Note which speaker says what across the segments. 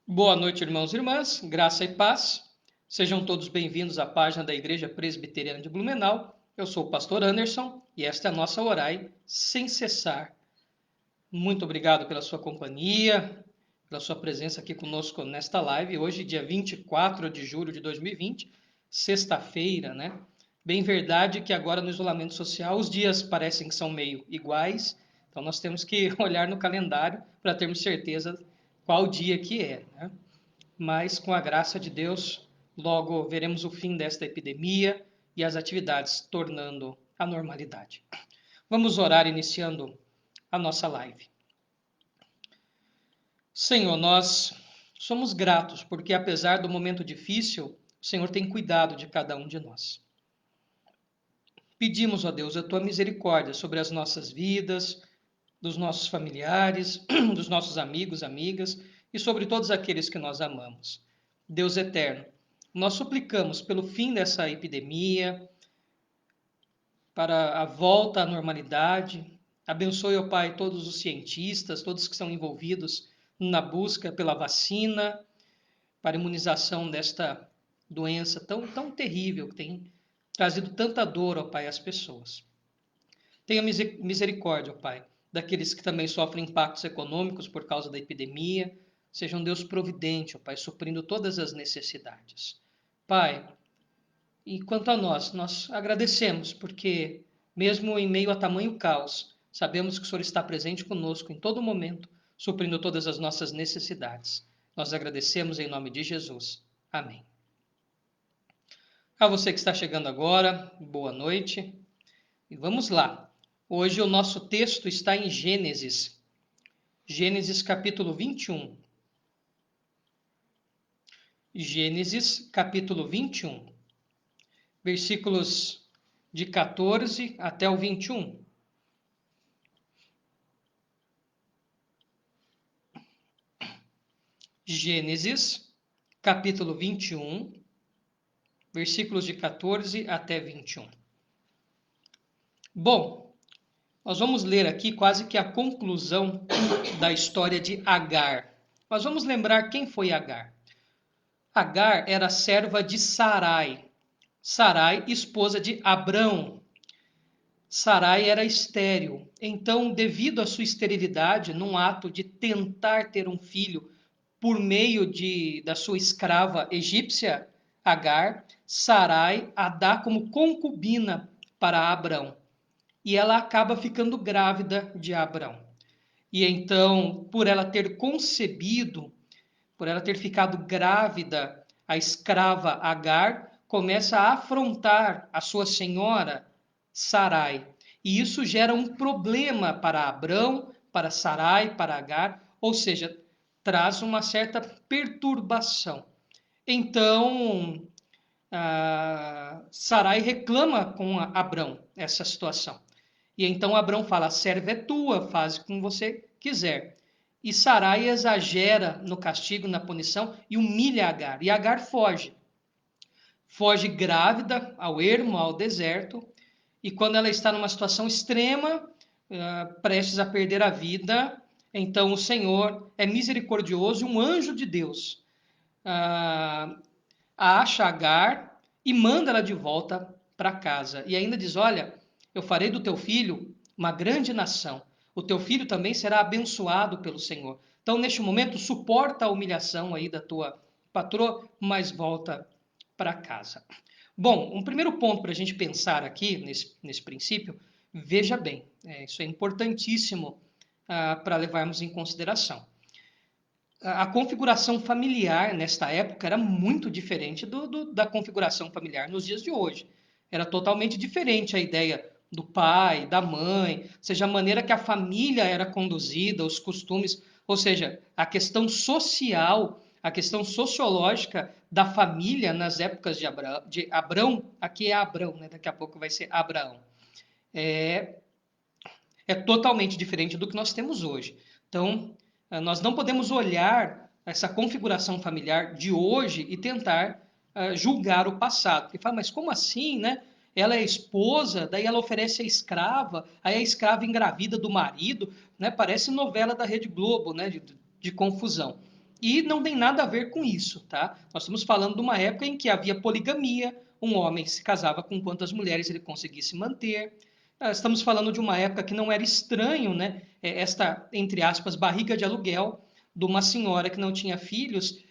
Speaker 1: Boa noite, irmãos e irmãs, graça e paz. Sejam todos bem-vindos à página da Igreja Presbiteriana de Blumenau. Eu sou o pastor Anderson e esta é a nossa Orai sem cessar. Muito obrigado pela sua companhia, pela sua presença aqui conosco nesta live. Hoje, dia 24 de julho de 2020, sexta-feira, né? Bem verdade que agora no isolamento social os dias parecem que são meio iguais, então nós temos que olhar no calendário para termos certeza qual dia que é, né? Mas com a graça de Deus, logo veremos o fim desta epidemia e as atividades tornando a normalidade. Vamos orar iniciando a nossa live. Senhor, nós somos gratos porque, apesar do momento difícil, o Senhor tem cuidado de cada um de nós. Pedimos, ó Deus, a tua misericórdia sobre as nossas vidas, dos nossos familiares, dos nossos amigos, amigas e sobre todos aqueles que nós amamos. Deus eterno, nós suplicamos pelo fim dessa epidemia, para a volta à normalidade. Abençoe, ó Pai, todos os cientistas, todos que estão envolvidos na busca pela vacina, para a imunização desta doença tão terrível que tem trazido tanta dor, ó Pai, às pessoas. Tenha misericórdia, ó Pai, daqueles que também sofrem impactos econômicos por causa da epidemia. Seja um Deus providente, ó Pai, suprindo todas as necessidades. Pai, e quanto a nós agradecemos, porque mesmo em meio a tamanho caos, sabemos que o Senhor está presente conosco em todo momento, suprindo todas as nossas necessidades. Nós agradecemos em nome de Jesus. Amém. A você que está chegando agora, boa noite. E vamos lá. Hoje o nosso texto está em Gênesis. Gênesis capítulo 21. Gênesis capítulo 21. Versículos de 14 até o 21. Gênesis, capítulo 21, versículos de 14 até 21. Bom, nós vamos ler aqui quase que a conclusão da história de Agar. Mas vamos lembrar quem foi Agar. Agar era serva de Sarai. Sarai, esposa de Abrão. Sarai era estéril. Então, devido à sua esterilidade, num ato de tentar ter um filho por meio da sua escrava egípcia, Agar, Sarai a dá como concubina para Abrão. E ela acaba ficando grávida de Abrão. E então, por ela ter concebido, por ela ter ficado grávida, a escrava Agar começa a afrontar a sua senhora Sarai. E isso gera um problema para Abrão, para Sarai, para Agar, ou seja, traz uma certa perturbação. Então, Sarai reclama com Abrão essa situação. E então Abrão fala: a serva é tua, faz como você quiser. E Sarai exagera no castigo, na punição e humilha Agar. E Agar foge. Foge grávida ao ermo, ao deserto. E quando ela está numa situação extrema, prestes a perder a vida, então o Senhor é misericordioso, um anjo de Deus acha Agar e manda ela de volta para casa. E ainda diz: olha, eu farei do teu filho uma grande nação. O teu filho também será abençoado pelo Senhor. Então, neste momento, suporta a humilhação aí da tua patroa, mas volta para casa. Bom, um primeiro ponto para a gente pensar aqui, nesse princípio, veja bem, isso é importantíssimo para levarmos em consideração. A configuração familiar nesta época era muito diferente da configuração familiar nos dias de hoje. Era totalmente diferente a ideia do pai, da mãe, ou seja, a maneira que a família era conduzida, os costumes, ou seja, a questão social, a questão sociológica da família nas épocas de Abrão, aqui é Abrão, né? Daqui a pouco vai ser Abraão, é, é totalmente diferente do que nós temos hoje. Então, nós não podemos olhar essa configuração familiar de hoje e tentar julgar o passado. Porque fala, mas como assim, né? Ela é esposa, daí ela oferece a escrava, aí a escrava engravida do marido, né? Parece novela da Rede Globo, né? De confusão. E não tem nada a ver com isso, tá? Nós estamos falando de uma época em que havia poligamia, um homem se casava com quantas mulheres ele conseguisse manter. Estamos falando de uma época que não era estranho, né? Esta, entre aspas, barriga de aluguel de uma senhora que não tinha filhos,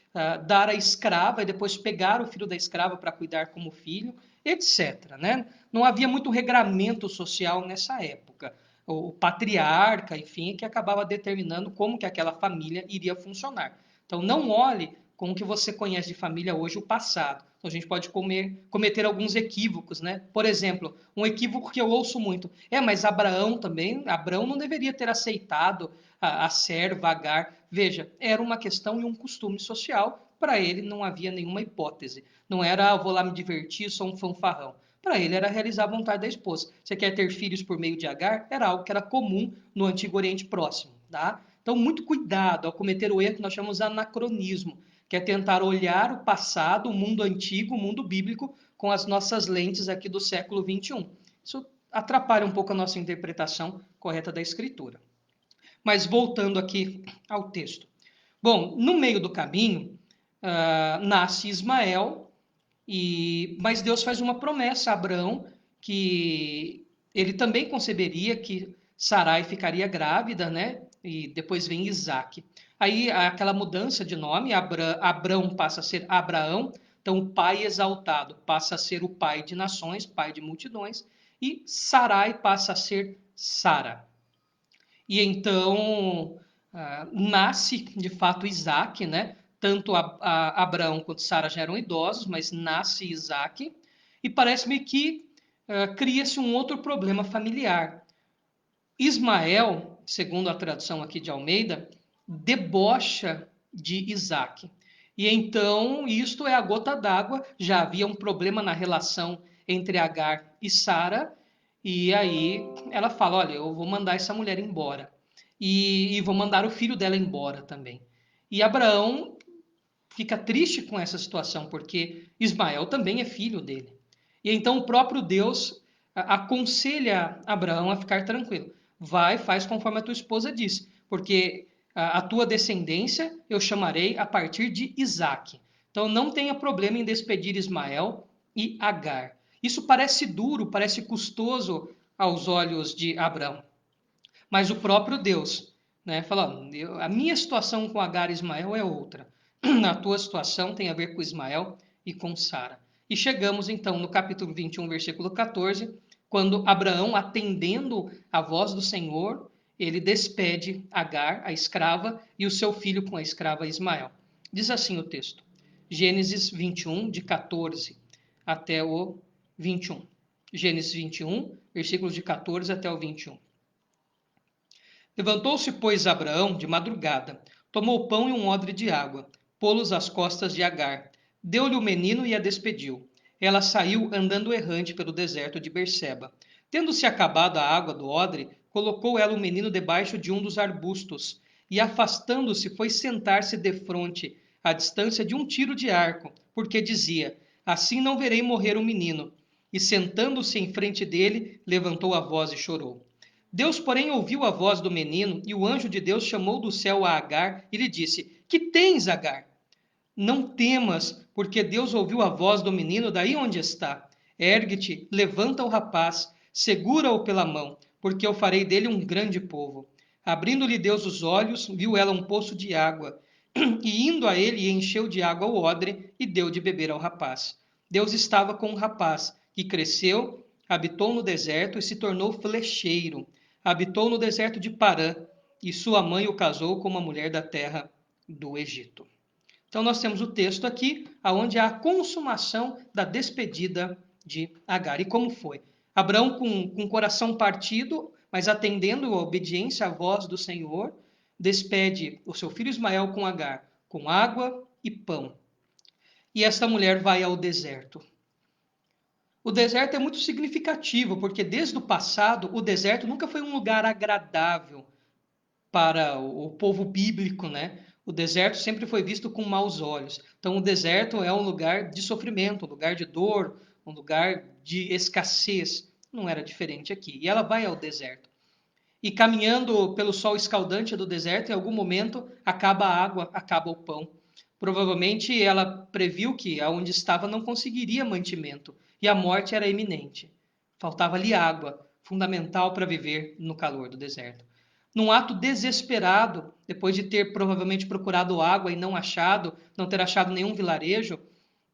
Speaker 1: dar a escrava e depois pegar o filho da escrava para cuidar como filho, etc. Né? Não havia muito regramento social nessa época. O patriarca, enfim, que acabava determinando como que aquela família iria funcionar. Então, não olhe com o que você conhece de família hoje o passado. Então, a gente pode cometer alguns equívocos, né? Por exemplo, um equívoco que eu ouço muito. Mas Abraão também, Abraão não deveria ter aceitado a serva Agar. Veja, era uma questão e um costume social. Para ele não havia nenhuma hipótese. Não era, vou lá me divertir, sou um fanfarrão. Para ele era realizar a vontade da esposa. Você quer ter filhos por meio de Agar? Era algo que era comum no Antigo Oriente Próximo, tá? Então, muito cuidado ao cometer o erro que nós chamamos de anacronismo, que é tentar olhar o passado, o mundo antigo, o mundo bíblico, com as nossas lentes aqui do século XXI. Isso atrapalha um pouco a nossa interpretação correta da Escritura. Mas voltando aqui ao texto. Bom, no meio do caminho, nasce Ismael, mas Deus faz uma promessa a Abraão que ele também conceberia que Sarai ficaria grávida, né? E depois vem Isaac. Aí aquela mudança de nome, Abrão passa a ser Abraão, então o pai exaltado passa a ser o pai de nações, pai de multidões, e Sarai passa a ser Sara. E então nasce de fato Isaac, né? Tanto Abraão quanto Sara já eram idosos, mas nasce Isaac, e parece-me que cria-se um outro problema familiar. Ismael, segundo a tradução aqui de Almeida, debocha de Isaac. E então, isto é a gota d'água, já havia um problema na relação entre Agar e Sara, e aí ela fala, olha, eu vou mandar essa mulher embora. E vou mandar o filho dela embora também. E Abraão fica triste com essa situação, porque Ismael também é filho dele. E então o próprio Deus aconselha Abraão a ficar tranquilo. Vai, faz conforme a tua esposa disse, porque a tua descendência eu chamarei a partir de Isaque. Então não tenha problema em despedir Ismael e Agar. Isso parece duro, parece custoso aos olhos de Abraão. Mas o próprio Deus, né, fala, a minha situação com Agar e Ismael é outra. A tua situação tem a ver com Ismael e com Sara. E chegamos então no capítulo 21, versículo 14, quando Abraão, atendendo a voz do Senhor, ele despede Agar, a escrava, e o seu filho com a escrava Ismael. Diz assim o texto, Gênesis 21, de 14 até o 21. Gênesis 21, versículos de 14 até o 21. Levantou-se, pois, Abraão de madrugada, tomou pão e um odre de água, pô-los às costas de Agar, deu-lhe o menino e a despediu. Ela saiu andando errante pelo deserto de Berseba. Tendo-se acabado a água do odre, colocou ela o menino debaixo de um dos arbustos, e afastando-se foi sentar-se defronte, à distância de um tiro de arco, porque dizia, assim não verei morrer o menino. E sentando-se em frente dele, levantou a voz e chorou. Deus, porém, ouviu a voz do menino, e o anjo de Deus chamou do céu a Agar e lhe disse, que tens, Agar? Não temas, porque Deus ouviu a voz do menino daí onde está. Ergue-te, levanta o rapaz, segura-o pela mão, porque eu farei dele um grande povo. Abrindo-lhe Deus os olhos, viu ela um poço de água, e indo a ele, encheu de água o odre e deu de beber ao rapaz. Deus estava com o rapaz, que cresceu, habitou no deserto e se tornou flecheiro. Habitou no deserto de Parã, e sua mãe o casou com uma mulher da terra do Egito. Então nós temos o texto aqui, onde há a consumação da despedida de Agar. E como foi? Abraão com o coração partido, mas atendendo a obediência à voz do Senhor, despede o seu filho Ismael com Agar, com água e pão. E esta mulher vai ao deserto. O deserto é muito significativo, porque desde o passado, o deserto nunca foi um lugar agradável para o povo bíblico, né? O deserto sempre foi visto com maus olhos. Então, o deserto é um lugar de sofrimento, um lugar de dor, um lugar de escassez. Não era diferente aqui. E ela vai ao deserto. E caminhando pelo sol escaldante do deserto, em algum momento acaba a água, acaba o pão. Provavelmente ela previu que aonde estava não conseguiria mantimento e a morte era iminente. Faltava-lhe água, fundamental para viver no calor do deserto. Num ato desesperado, depois de ter provavelmente procurado água e não ter achado nenhum vilarejo,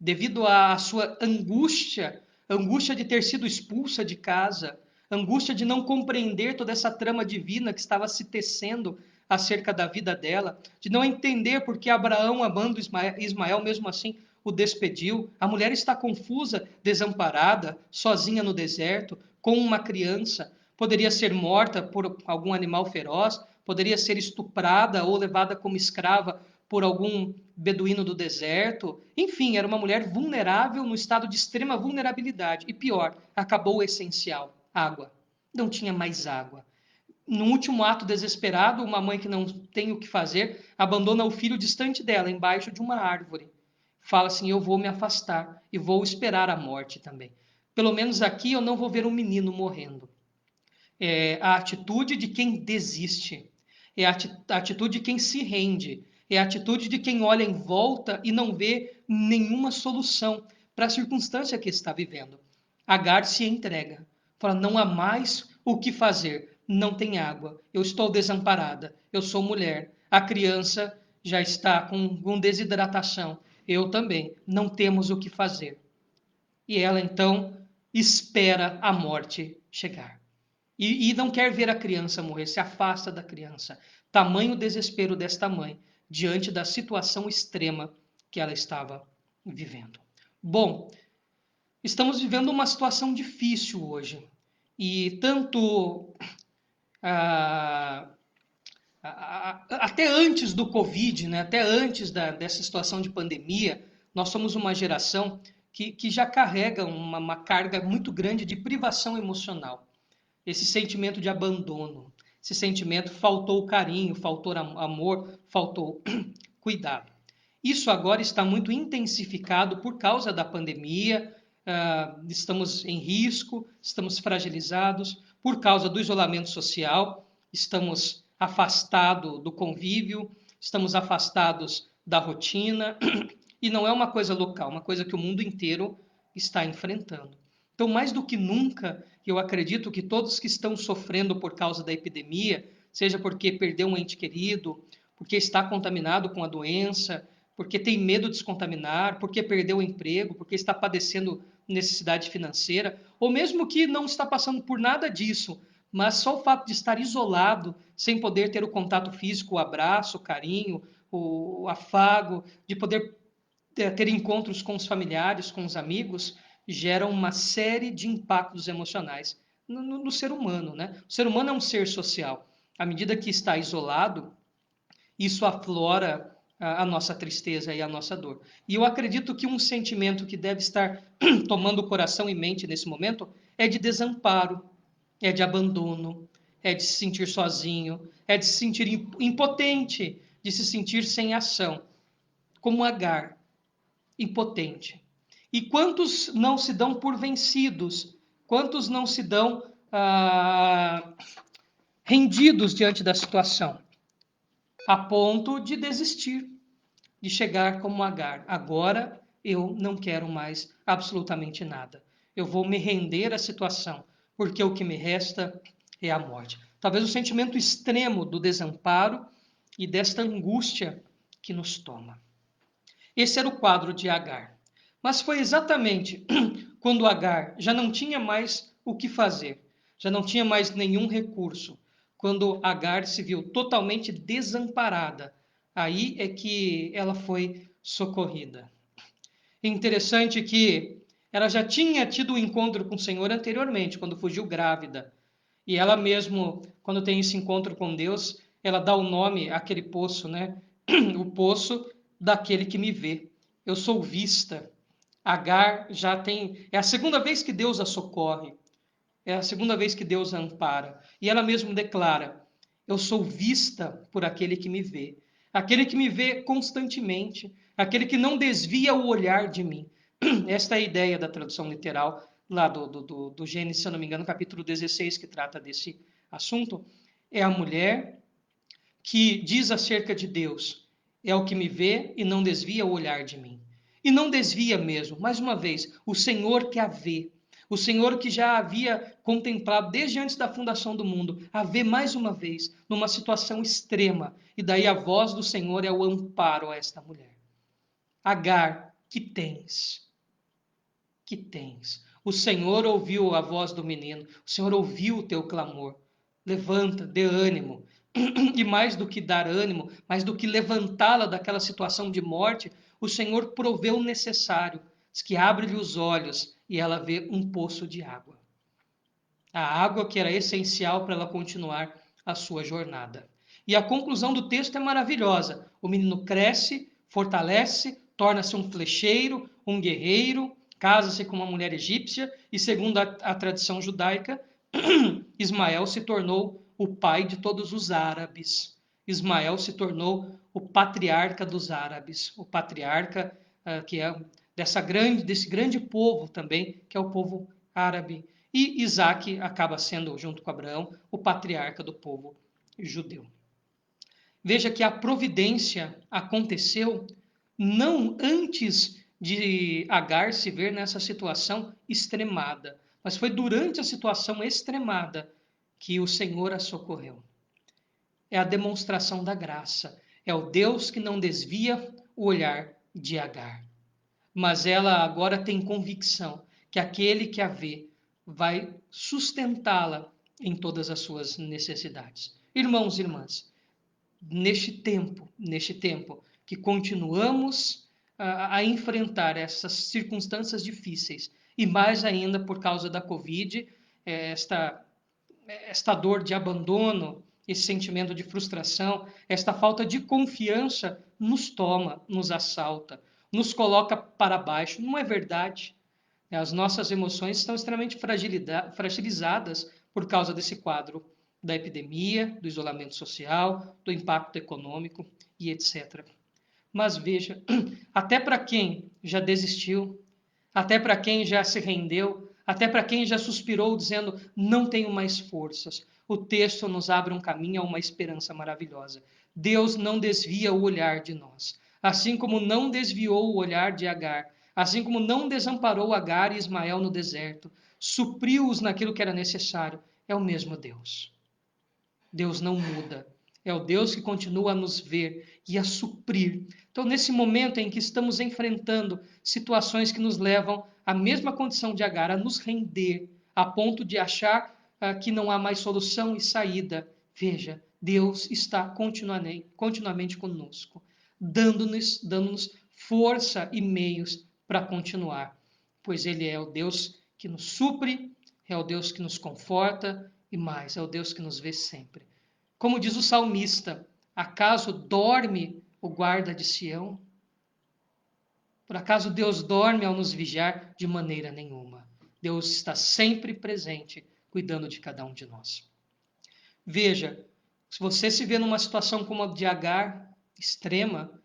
Speaker 1: devido à sua angústia, angústia de ter sido expulsa de casa, angústia de não compreender toda essa trama divina que estava se tecendo acerca da vida dela, de não entender por que Abraão, amando Ismael, mesmo assim o despediu. A mulher está confusa, desamparada, sozinha no deserto, com uma criança. Poderia ser morta por algum animal feroz, poderia ser estuprada ou levada como escrava por algum beduíno do deserto. Enfim, era uma mulher vulnerável, no estado de extrema vulnerabilidade. E pior, acabou o essencial: água. Não tinha mais água. No último ato desesperado, uma mãe que não tem o que fazer abandona o filho distante dela, embaixo de uma árvore. Fala assim: eu vou me afastar e vou esperar a morte também. Pelo menos aqui eu não vou ver um menino morrendo. É a atitude de quem desiste, é a atitude de quem se rende, é a atitude de quem olha em volta e não vê nenhuma solução para a circunstância que está vivendo. Agar se entrega, fala: não há mais o que fazer, não tem água, eu estou desamparada, eu sou mulher, a criança já está com desidratação, eu também, não temos o que fazer. E ela então espera a morte chegar. E não quer ver a criança morrer, se afasta da criança. Tamanho desespero desta mãe diante da situação extrema que ela estava vivendo. Bom, estamos vivendo uma situação difícil hoje. E tanto até antes do Covid, né, até antes dessa situação de pandemia, nós somos uma geração que já carrega uma carga muito grande de privação emocional. Esse sentimento de abandono, esse sentimento: faltou carinho, faltou amor, faltou cuidado. Isso agora está muito intensificado por causa da pandemia, estamos em risco, estamos fragilizados por causa do isolamento social, estamos afastados do convívio, estamos afastados da rotina, e não é uma coisa local, uma coisa que o mundo inteiro está enfrentando. Então, mais do que nunca, eu acredito que todos que estão sofrendo por causa da epidemia, seja porque perdeu um ente querido, porque está contaminado com a doença, porque tem medo de se contaminar, porque perdeu o emprego, porque está padecendo necessidade financeira, ou mesmo que não está passando por nada disso, mas só o fato de estar isolado, sem poder ter o contato físico, o abraço, o carinho, o afago, de poder ter encontros com os familiares, com os amigos, geram uma série de impactos emocionais no ser humano, né? O ser humano é um ser social. À medida que está isolado, isso aflora a nossa tristeza e a nossa dor. E eu acredito que um sentimento que deve estar tomando coração e mente nesse momento é de desamparo, é de abandono, é de se sentir sozinho, é de se sentir impotente, de se sentir sem ação, como Agar, impotente. E quantos não se dão por vencidos? Quantos não se dão rendidos diante da situação? A ponto de desistir, de chegar como Agar: agora eu não quero mais absolutamente nada. Eu vou me render à situação, porque o que me resta é a morte. Talvez o sentimento extremo do desamparo e desta angústia que nos toma. Esse era o quadro de Agar. Mas foi exatamente quando Agar já não tinha mais o que fazer, já não tinha mais nenhum recurso, quando Agar se viu totalmente desamparada, aí é que ela foi socorrida. É interessante que ela já tinha tido um encontro com o Senhor anteriormente, quando fugiu grávida. E ela mesmo, quando tem esse encontro com Deus, ela dá o nome àquele poço, né? O poço daquele que me vê. Eu sou vista. Agar já tem... É a segunda vez que Deus a socorre. É a segunda vez que Deus a ampara. E ela mesmo declara: eu sou vista por aquele que me vê. Aquele que me vê constantemente. Aquele que não desvia o olhar de mim. Esta é a ideia da tradução literal lá do Gênesis, se eu não me engano, capítulo 16, que trata desse assunto. É a mulher que diz acerca de Deus: é o que me vê e não desvia o olhar de mim. E não desvia mesmo, mais uma vez, o Senhor que a vê, o Senhor que já havia contemplado desde antes da fundação do mundo, a vê mais uma vez numa situação extrema, e daí a voz do Senhor é o amparo a esta mulher. Agar, que tens? Que tens? O Senhor ouviu a voz do menino, o Senhor ouviu o teu clamor. Levanta, dê ânimo. E mais do que dar ânimo, mais do que levantá-la daquela situação de morte, o Senhor proveu o necessário. Diz que abre-lhe os olhos e ela vê um poço de água. A água que era essencial para ela continuar a sua jornada. E a conclusão do texto é maravilhosa. O menino cresce, fortalece, torna-se um flecheiro, um guerreiro, casa-se com uma mulher egípcia e, segundo a tradição judaica, Ismael se tornou o pai de todos os árabes. Ismael se tornou o patriarca dos árabes, o patriarca que é desse grande povo também, que é o povo árabe. E Isaac acaba sendo, junto com Abraão, o patriarca do povo judeu. Veja que a providência aconteceu não antes de Agar se ver nessa situação extremada, mas foi durante a situação extremada que o Senhor a socorreu. É a demonstração da graça. É o Deus que não desvia o olhar de Agar. Mas ela agora tem convicção que aquele que a vê vai sustentá-la em todas as suas necessidades. Irmãos e irmãs, neste tempo que continuamos a enfrentar essas circunstâncias difíceis, e mais ainda por causa da Covid, esta dor de abandono, esse sentimento de frustração, esta falta de confiança nos toma, nos assalta, nos coloca para baixo. Não é verdade? As nossas emoções estão extremamente fragilizadas por causa desse quadro da epidemia, do isolamento social, do impacto econômico e etc. Mas veja, até para quem já desistiu, até para quem já se rendeu, até para quem já suspirou dizendo não tenho mais forças, o texto nos abre um caminho a uma esperança maravilhosa. Deus não desvia o olhar de nós, assim como não desviou o olhar de Agar, assim como não desamparou Agar e Ismael no deserto, supriu-os naquilo que era necessário. É o mesmo Deus. Deus não muda. É o Deus que continua a nos ver e a suprir. Então, nesse momento em que estamos enfrentando situações que nos levam à mesma condição de Agar, a nos render, a ponto de achar que não há mais solução e saída, veja, Deus está continuamente conosco, dando-nos força e meios para continuar, pois Ele é o Deus que nos supre, é o Deus que nos conforta e mais, é o Deus que nos vê sempre. Como diz o salmista, acaso dorme o guarda de Sião? Por acaso Deus dorme ao nos vigiar? De maneira nenhuma. Deus está sempre presente, cuidando de cada um de nós. Veja, se você se vê numa situação como a de Agar, extrema,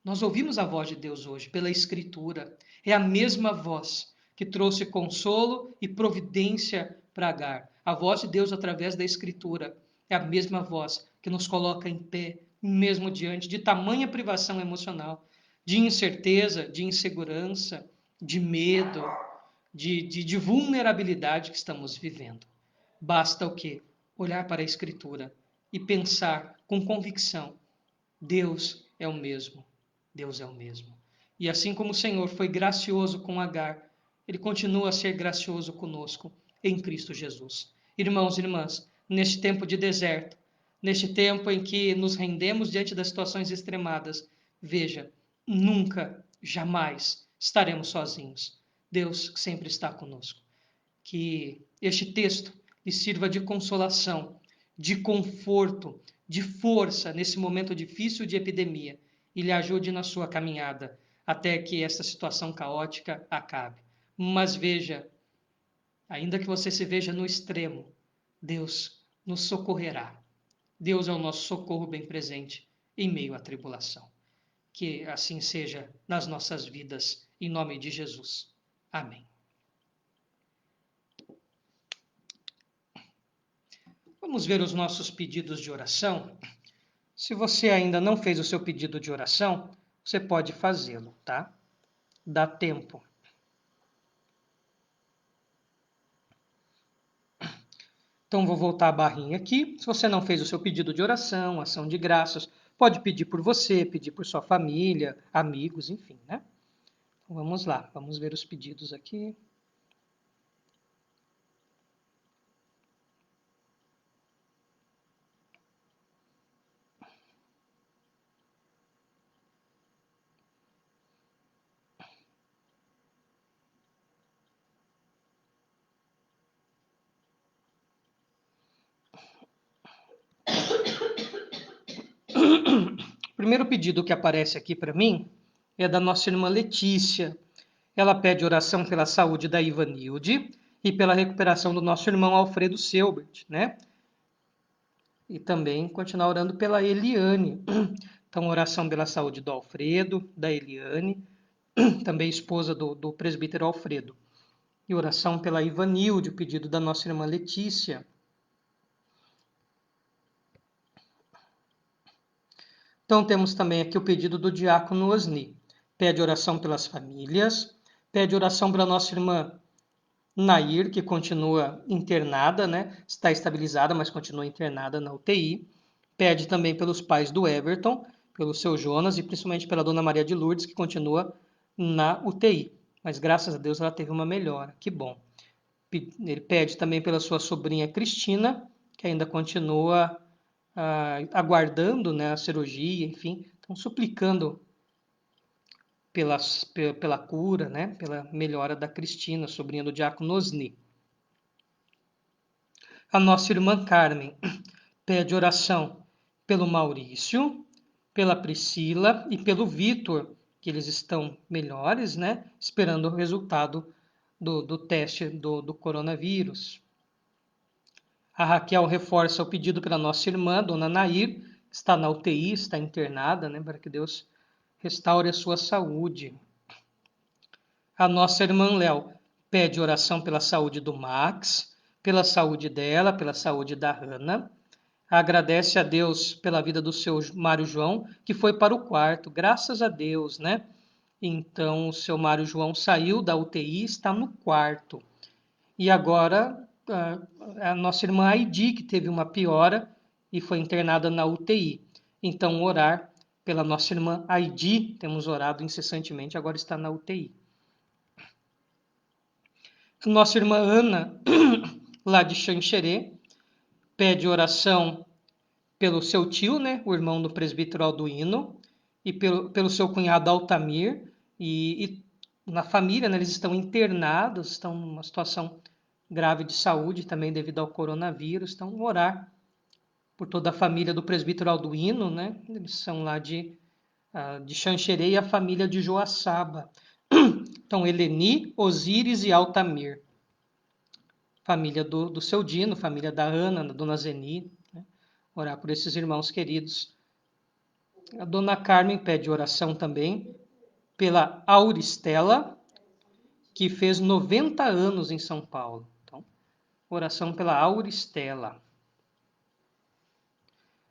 Speaker 1: nós ouvimos a voz de Deus hoje, pela Escritura. É a mesma voz que trouxe consolo e providência para Agar. A voz de Deus através da Escritura é a mesma voz que nos coloca em pé, mesmo diante de tamanha privação emocional, de incerteza, de insegurança, de medo, de vulnerabilidade que estamos vivendo. Basta o quê? Olhar para a Escritura e pensar com convicção: Deus é o mesmo. Deus é o mesmo. E assim como o Senhor foi gracioso com Agar, Ele continua a ser gracioso conosco em Cristo Jesus. Irmãos e irmãs, neste tempo de deserto, neste tempo em que nos rendemos diante das situações extremadas, veja, nunca, jamais estaremos sozinhos. Deus sempre está conosco. Que este texto lhe sirva de consolação, de conforto, de força nesse momento difícil de epidemia e lhe ajude na sua caminhada até que esta situação caótica acabe. Mas veja, ainda que você se veja no extremo, Deus nos socorrerá. Deus é o nosso socorro bem presente em meio à tribulação. Que assim seja nas nossas vidas, em nome de Jesus. Amém. Vamos ver os nossos pedidos de oração. Se você ainda não fez o seu pedido de oração, você pode fazê-lo, tá? Dá tempo. Então, vou voltar a barrinha aqui. Se você não fez o seu pedido de oração, ação de graças, pode pedir por você, pedir por sua família, amigos, enfim, né? Então, vamos lá, vamos ver os pedidos aqui. O primeiro pedido que aparece aqui para mim é da nossa irmã Letícia. Ela pede oração pela saúde da Ivanilde e pela recuperação do nosso irmão Alfredo Selbert, né? E também continuar orando pela Eliane. Então, oração pela saúde do Alfredo, da Eliane, também esposa do presbítero Alfredo. E oração pela Ivanilde, o pedido da nossa irmã Letícia. Então, temos também aqui o pedido do diácono Osni. Pede oração pelas famílias, pede oração para a nossa irmã Nair, que continua internada, né? Está estabilizada, mas continua internada na UTI. Pede também pelos pais do Everton, pelo seu Jonas e principalmente pela dona Maria de Lourdes, que continua na UTI. Mas graças a Deus ela teve uma melhora, que bom. Ele pede também pela sua sobrinha Cristina, que ainda continua aguardando, né, a cirurgia, enfim. Então, suplicando pela cura, né, pela melhora da Cristina, sobrinha do diácono Osni. A nossa irmã Carmen pede oração pelo Maurício, pela Priscila e pelo Vitor, que eles estão melhores, né, esperando o resultado do teste do coronavírus. A Raquel reforça o pedido pela nossa irmã, dona Nair, que está na UTI, está internada, né, para que Deus restaure a sua saúde. A nossa irmã Léo pede oração pela saúde do Max, pela saúde dela, pela saúde da Hannah. Agradece a Deus pela vida do seu Mário João, que foi para o quarto, graças a Deus, né? Então, o seu Mário João saiu da UTI, está no quarto. E agora, a nossa irmã Aidi, que teve uma piora e foi internada na UTI. Então, orar pela nossa irmã Aidi, temos orado incessantemente, agora está na UTI. Nossa irmã Ana, lá de Xanxerê, pede oração pelo seu tio, né, o irmão do presbítero Alduíno, e pelo seu cunhado Altamir, e na família, né, eles estão internados, estão numa situação grave de saúde também devido ao coronavírus, então orar por toda a família do presbítero Alduíno, né, eles são lá de Xanxerê e a família de Joaçaba. Então, Eleni, Osíris e Altamir. Família do seu Dino, família da Ana, da dona Zeni, né? Orar por esses irmãos queridos. A dona Carmen pede oração também pela Auristela, que fez 90 anos em São Paulo. Então, oração pela Auristela.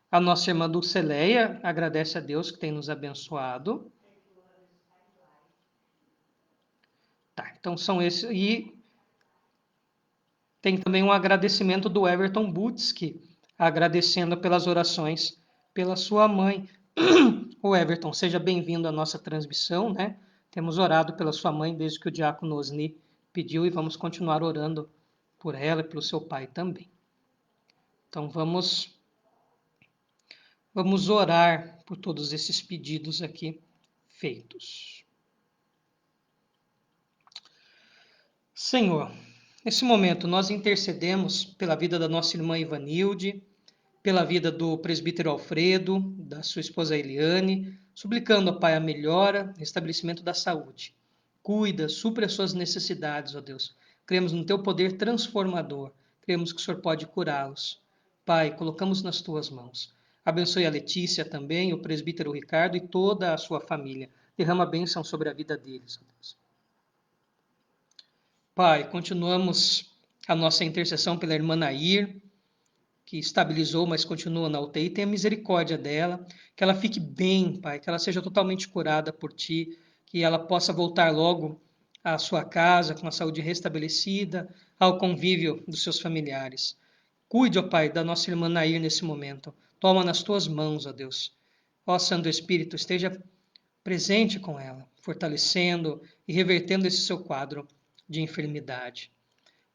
Speaker 1: A nossa irmã Dulceleia agradece a Deus que tem nos abençoado. Tá, então são esses. E tem também um agradecimento do Everton Butzki, agradecendo pelas orações pela sua mãe. O Everton, seja bem-vindo à nossa transmissão, né? Temos orado pela sua mãe desde que o diácono Osni pediu e vamos continuar orando por ela e pelo seu pai também. Então vamos orar por todos esses pedidos aqui feitos. Senhor, nesse momento nós intercedemos pela vida da nossa irmã Ivanilde, pela vida do presbítero Alfredo, da sua esposa Eliane, suplicando, ó Pai, a melhora, restabelecimento da saúde. Cuida, supre as suas necessidades, ó Deus. Cremos no teu poder transformador. Cremos que o Senhor pode curá-los. Pai, colocamos nas tuas mãos. Abençoe a Letícia também, o presbítero Ricardo e toda a sua família. Derrama bênção sobre a vida deles, ó Deus. Pai, continuamos a nossa intercessão pela irmã Nair, que estabilizou, mas continua na UTI, tenha misericórdia dela, que ela fique bem, Pai, que ela seja totalmente curada por Ti, que ela possa voltar logo à sua casa com a saúde restabelecida, ao convívio dos seus familiares. Cuide, ó Pai, da nossa irmã Nair nesse momento. Toma nas Tuas mãos, ó Deus. Ó Santo Espírito, esteja presente com ela, fortalecendo e revertendo esse seu quadro de enfermidade.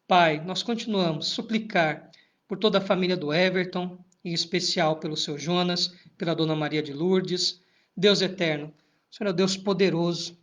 Speaker 1: Pai, nós continuamos a suplicar por toda a família do Everton, em especial pelo seu Jonas, pela Dona Maria de Lourdes. Deus eterno, o Senhor é o Deus poderoso,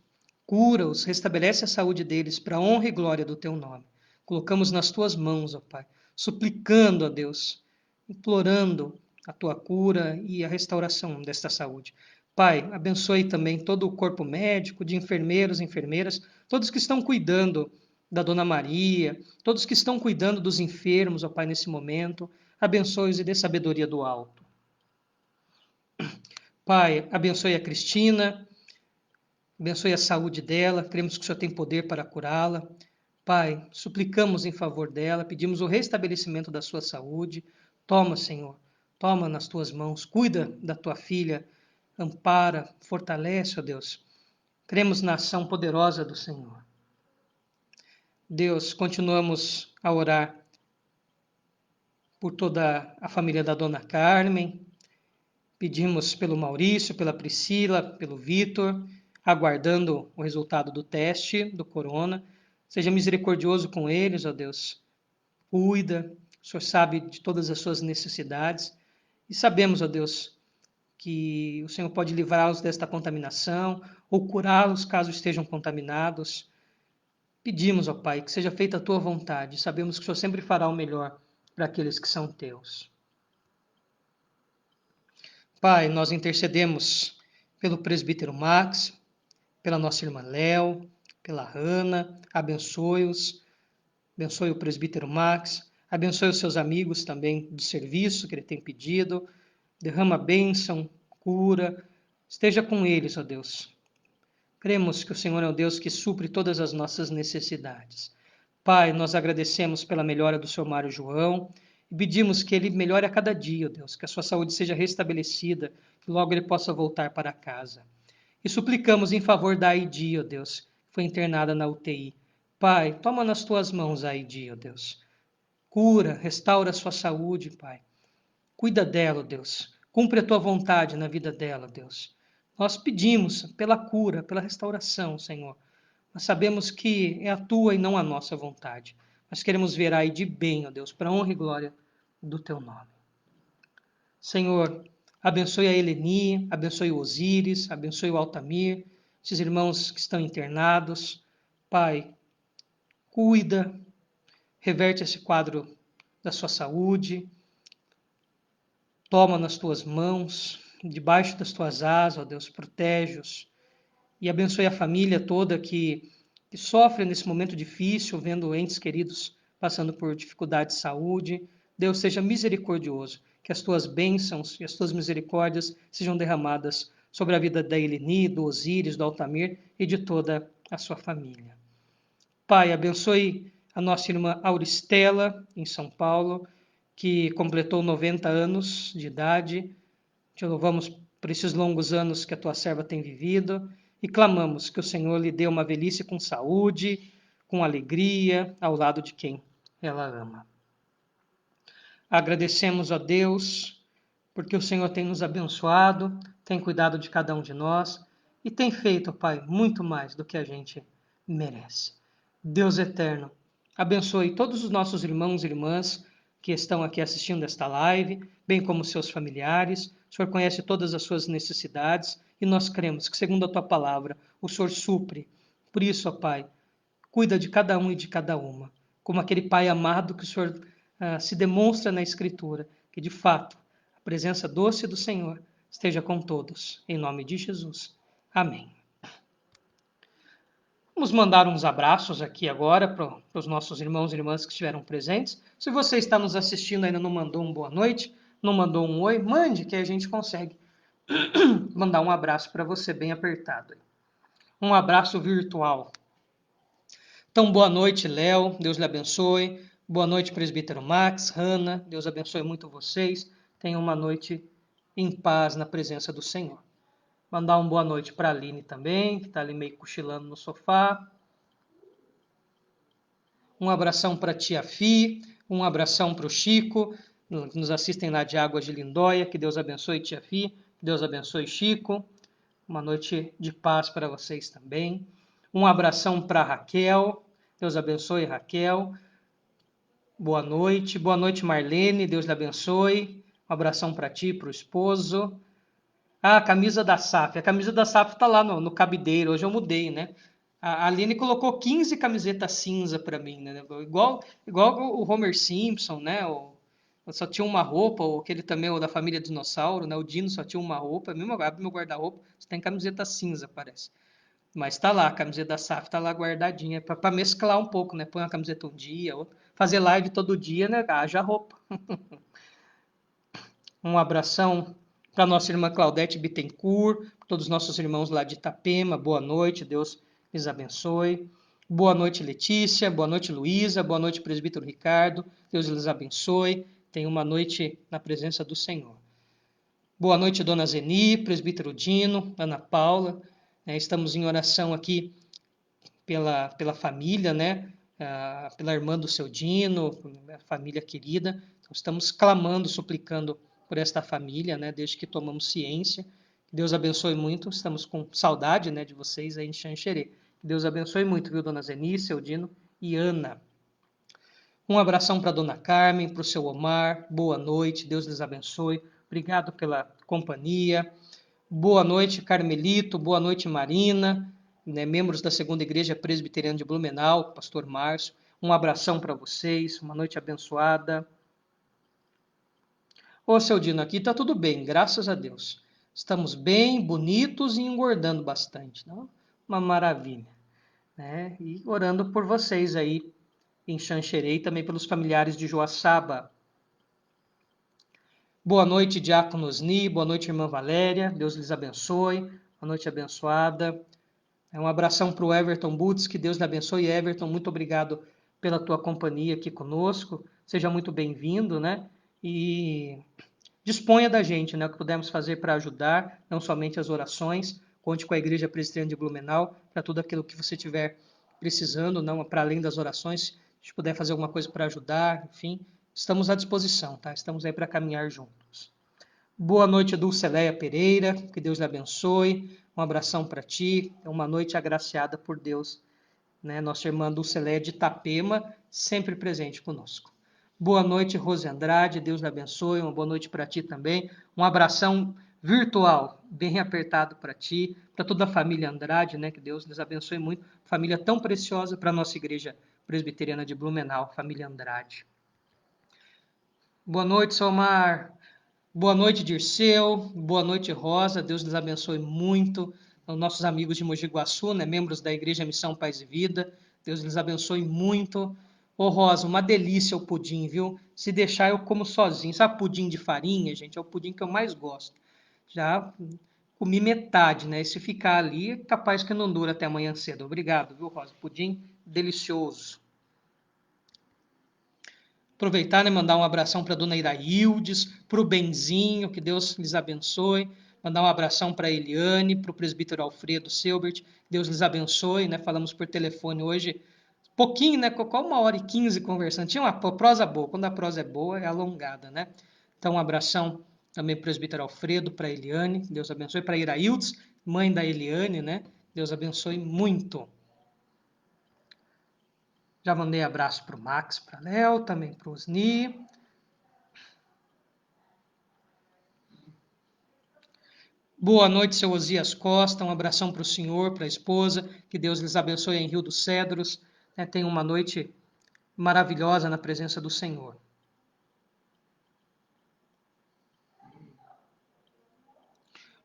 Speaker 1: cura-os, restabelece a saúde deles para a honra e glória do teu nome. Colocamos nas tuas mãos, ó Pai, suplicando a Deus, implorando a tua cura e a restauração desta saúde. Pai, abençoe também todo o corpo médico, de enfermeiros, enfermeiras, todos que estão cuidando da Dona Maria, todos que estão cuidando dos enfermos, ó Pai, nesse momento. Abençoe-os e dê sabedoria do alto. Pai, abençoe a Cristina, abençoe a saúde dela, cremos que o Senhor tem poder para curá-la. Pai, suplicamos em favor dela, pedimos o restabelecimento da sua saúde. Toma, Senhor, toma nas tuas mãos, cuida da tua filha, ampara, fortalece, ó Deus. Cremos na ação poderosa do Senhor. Deus, continuamos a orar por toda a família da Dona Carmen. Pedimos pelo Maurício, pela Priscila, pelo Vitor, aguardando o resultado do teste do corona. Seja misericordioso com eles, ó Deus. Cuida, o Senhor sabe de todas as suas necessidades. E sabemos, ó Deus, que o Senhor pode livrá-los desta contaminação ou curá-los caso estejam contaminados. Pedimos, ó Pai, que seja feita a tua vontade. Sabemos que o Senhor sempre fará o melhor para aqueles que são teus. Pai, nós intercedemos pelo presbítero Max, pela nossa irmã Léo, pela Hanna, abençoe-os, abençoe o presbítero Max, abençoe os seus amigos também do serviço que ele tem pedido, derrama bênção, cura, esteja com eles, ó Deus. Cremos que o Senhor é o Deus que supre todas as nossas necessidades. Pai, nós agradecemos pela melhora do seu Mário João e pedimos que ele melhore a cada dia, ó Deus, que a sua saúde seja restabelecida, que logo ele possa voltar para casa. E suplicamos em favor da Aidi, ó Deus, que foi internada na UTI. Pai, toma nas tuas mãos a Aidi, ó Deus. Cura, restaura a sua saúde, Pai. Cuida dela, ó Deus. Cumpre a tua vontade na vida dela, ó Deus. Nós pedimos pela cura, pela restauração, Senhor. Nós sabemos que é a tua e não a nossa vontade. Nós queremos ver a Aidi bem, ó Deus, para a honra e glória do teu nome. Senhor, abençoe a Eleni, abençoe o Osíris, abençoe o Altamir, esses irmãos que estão internados. Pai, cuida, reverte esse quadro da sua saúde, toma nas tuas mãos, debaixo das tuas asas, ó Deus, protege-os e abençoe a família toda que sofre nesse momento difícil, vendo entes queridos passando por dificuldade de saúde. Deus, seja misericordioso, que as tuas bênçãos e as tuas misericórdias sejam derramadas sobre a vida da Eleni, do Osíris, do Altamir e de toda a sua família. Pai, abençoe a nossa irmã Auristela, em São Paulo, que completou 90 anos de idade. Te louvamos por esses longos anos que a tua serva tem vivido e clamamos que o Senhor lhe dê uma velhice com saúde, com alegria, ao lado de quem ela ama. Agradecemos a Deus, porque o Senhor tem nos abençoado, tem cuidado de cada um de nós e tem feito, Pai, muito mais do que a gente merece. Deus eterno, abençoe todos os nossos irmãos e irmãs que estão aqui assistindo esta live, bem como seus familiares. O Senhor conhece todas as suas necessidades e nós cremos que, segundo a tua palavra, o Senhor supre. Por isso, ó Pai, cuida de cada um e de cada uma, como aquele Pai amado que o Senhor se demonstra na Escritura, que de fato a presença doce do Senhor esteja com todos. Em nome de Jesus. Amém. Vamos mandar uns abraços aqui agora para os nossos irmãos e irmãs que estiveram presentes. Se você está nos assistindo e ainda não mandou um boa noite, não mandou um oi, mande que a gente consegue mandar um abraço para você bem apertado. Um abraço virtual. Então, boa noite, Léo. Deus lhe abençoe. Boa noite, presbítero Max, Hanna. Deus abençoe muito vocês. Tenham uma noite em paz na presença do Senhor. Mandar uma boa noite para a Aline também, que está ali meio cochilando no sofá. Um abração para a tia Fi, um abração para o Chico, que nos assistem lá de Águas de Lindóia. Que Deus abençoe, tia Fi. Que Deus abençoe, Chico. Uma noite de paz para vocês também. Um abração para a Raquel. Deus abençoe, Raquel. Boa noite. Boa noite, Marlene. Deus lhe abençoe. Um abração para ti, para o esposo. Ah, a camisa da SAF. A camisa da SAF está lá no cabideiro. Hoje eu mudei, né? A Aline colocou 15 camisetas cinza para mim, né? Igual o Homer Simpson, né? Só tinha uma roupa, ou aquele também, o da família Dinossauro, né? O Dino só tinha uma roupa. Mesmo abre meu guarda-roupa, só tem camiseta cinza, parece. Mas tá lá, a camiseta da SAF tá lá guardadinha, para mesclar um pouco, né? Põe uma camiseta um dia, outra. Fazer live todo dia, né? Haja roupa. Um abração para nossa irmã Claudete Bittencourt, todos os nossos irmãos lá de Itapema. Boa noite, Deus lhes abençoe. Boa noite, Letícia. Boa noite, Luísa. Boa noite, presbítero Ricardo. Deus lhes abençoe. Tenha uma noite na presença do Senhor. Boa noite, dona Zeni, presbítero Dino, Ana Paula. Estamos em oração aqui pela família, né? Pela irmã do seu Dino, família querida. Então, estamos clamando, suplicando por esta família, né? Desde que tomamos ciência. Deus abençoe muito. Estamos com saudade, né, de vocês aí em Xanxerê. Deus abençoe muito, viu, dona Zeni, seu Dino e Ana. Um abração para a dona Carmen, para o seu Omar. Boa noite, Deus lhes abençoe. Obrigado pela companhia. Boa noite, Carmelito. Boa noite, Marina. Né, membros da Segunda Igreja Presbiteriana de Blumenau, pastor Márcio. Um abração para vocês. Uma noite abençoada. Ô, seu Dino, aqui está tudo bem, graças a Deus. Estamos bem, bonitos e engordando bastante. Não? Uma maravilha. Né? E orando por vocês aí em Xanxerê e também pelos familiares de Joaçaba. Boa noite, Diácono Osni. Boa noite, irmã Valéria. Deus lhes abençoe. Uma noite abençoada. Um abração para o Everton Butz. Que Deus lhe abençoe. Everton, muito obrigado pela tua companhia aqui conosco. Seja muito bem-vindo, né? E disponha da gente, né? O que pudermos fazer para ajudar, não somente as orações. Conte com a Igreja Presbiteriana de Blumenau para tudo aquilo que você tiver precisando, não para além das orações. Se a gente puder fazer alguma coisa para ajudar, enfim, estamos à disposição, tá? Estamos aí para caminhar juntos. Boa noite, Dulceleia Pereira, que Deus lhe abençoe. Um abração para ti, é uma noite agraciada por Deus, né? Nossa irmã Dulceleia de Itapema, sempre presente conosco. Boa noite, Rose Andrade, Deus lhe abençoe. Uma boa noite para ti também. Um abração virtual, bem apertado para ti, para toda a família Andrade, né? Que Deus lhes abençoe muito. Família tão preciosa para a nossa igreja presbiteriana de Blumenau, família Andrade. Boa noite, Somar. Boa noite, Dirceu. Boa noite, Rosa. Deus lhes abençoe muito. Nossos amigos de Mogi Guaçu, né? Membros da Igreja Missão Paz e Vida. Deus lhes abençoe muito. Ô, Rosa, uma delícia o pudim, viu? Se deixar, eu como sozinho. Sabe pudim de farinha, gente? É o pudim que eu mais gosto. Já comi metade, né? E se ficar ali, é capaz que não dura até amanhã cedo. Obrigado, viu, Rosa? Pudim delicioso. Aproveitar e, né, mandar um abração para a dona Iraildes, para o Benzinho, que Deus lhes abençoe. Mandar um abração para a Eliane, para o presbítero Alfredo Selbert, Deus lhes abençoe, né? Falamos por telefone hoje, pouquinho, né? Qual 1h15 conversando. Tinha uma prosa boa, quando a prosa é boa, é alongada, né? Então, um abração também para o presbítero Alfredo, para a Eliane, Deus abençoe, para a Iraildes, mãe da Eliane, né? Deus abençoe muito. Já mandei abraço para o Max, para a Léo, também para o Osni. Boa noite, seu Osias Costa. Um abração para o senhor, para a esposa. Que Deus lhes abençoe em Rio dos Cedros. Tenham uma noite maravilhosa na presença do Senhor.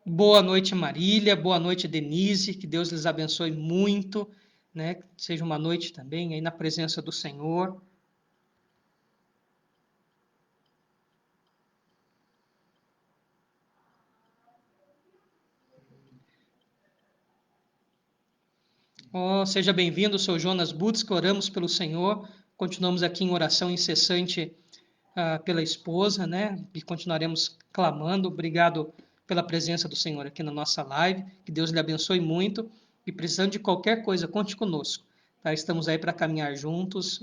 Speaker 1: Boa noite, Marília. Boa noite, Denise. Que Deus lhes abençoe muito. Né? Que seja uma noite também aí na presença do Senhor. Oh, seja bem-vindo, sou Jonas Butz, que oramos pelo Senhor, Continuamos aqui em oração incessante pela esposa, né? E continuaremos clamando. Obrigado pela presença do Senhor aqui na nossa live. Que Deus lhe abençoe muito. E precisando de qualquer coisa, conte conosco. Tá? Estamos aí para caminhar juntos,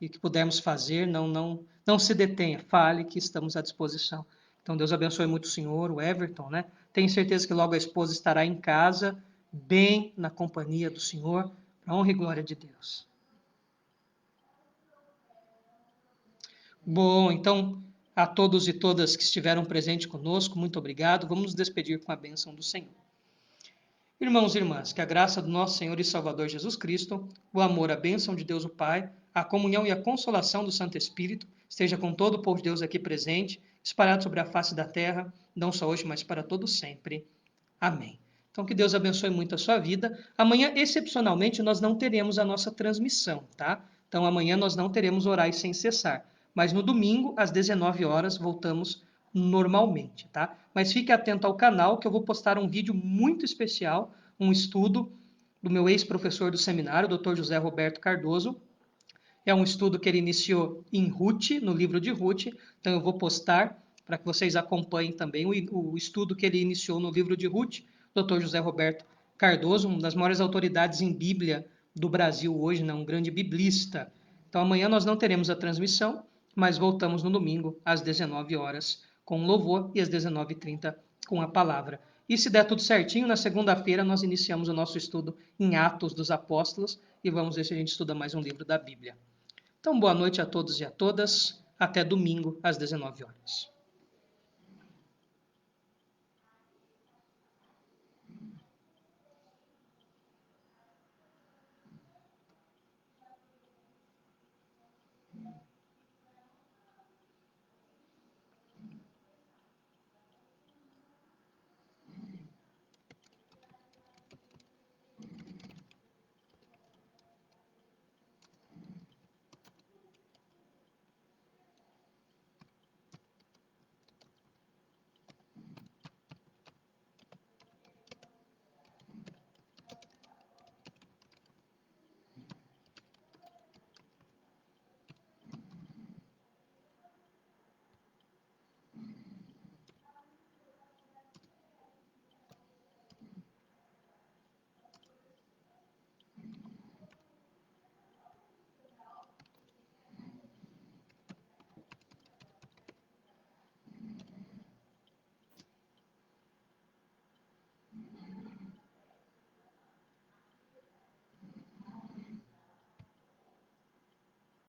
Speaker 1: e que pudermos fazer, não se detenha, fale que estamos à disposição. Então Deus abençoe muito o senhor, o Everton, né? Tenho certeza que logo a esposa estará em casa, bem na companhia do Senhor, para a honra e glória de Deus. Bom, então, a todos e todas que estiveram presentes conosco, muito obrigado. Vamos nos despedir com a bênção do Senhor. Irmãos e irmãs, que a graça do nosso Senhor e Salvador Jesus Cristo, o amor, a bênção de Deus o Pai, a comunhão e a consolação do Santo Espírito esteja com todo o povo de Deus aqui presente, espalhado sobre a face da terra, não só hoje, mas para todo sempre. Amém. Então, que Deus abençoe muito a sua vida. Amanhã, excepcionalmente, nós não teremos a nossa transmissão, tá? Então, amanhã nós não teremos Orais Sem Cessar. Mas no domingo, às 19 horas, voltamos normalmente, tá? Mas fique atento ao canal, que eu vou postar um vídeo muito especial, um estudo do meu ex-professor do seminário, Dr. José Roberto Cardoso. É um estudo que ele iniciou em Ruth, no livro de Ruth. Então, eu vou postar para que vocês acompanhem também o estudo que ele iniciou no livro de Ruth, Dr. José Roberto Cardoso, uma das maiores autoridades em Bíblia do Brasil hoje, né? Um grande biblista. Então, amanhã nós não teremos a transmissão, mas voltamos no domingo, às 19 horas, com louvor, e às 19h30 com a palavra. E se der tudo certinho, na segunda-feira nós iniciamos o nosso estudo em Atos dos Apóstolos e vamos ver se a gente estuda mais um livro da Bíblia. Então, boa noite a todos e a todas. Até domingo, às 19 horas.